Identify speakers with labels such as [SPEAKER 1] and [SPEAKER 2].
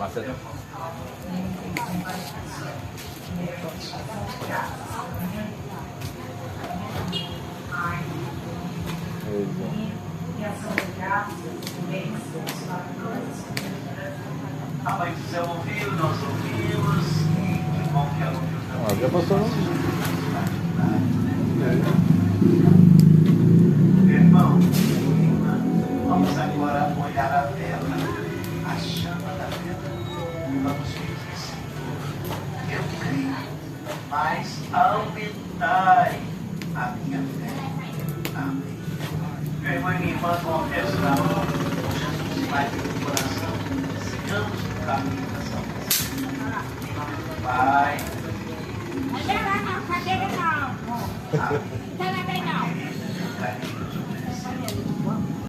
[SPEAKER 1] Bastante.
[SPEAKER 2] A mãe do céu ouviu, nós ouvimos, e que bom que ela ouviu também.
[SPEAKER 1] Já passou, não?
[SPEAKER 2] Irmão, irmã, vamos agora olhar a vela, a chama da vela, e vamos pedir, Senhor, eu creio, mas aumentai a minha fé. Amém. Meu irmão e minha irmã, confesso na mão, Jesus vai no coração, sigamos no caminho da salvação. Em nome do Pai,
[SPEAKER 3] Não, cadeira não.
[SPEAKER 2] Amém.
[SPEAKER 3] Não, não, não.
[SPEAKER 2] Carinho,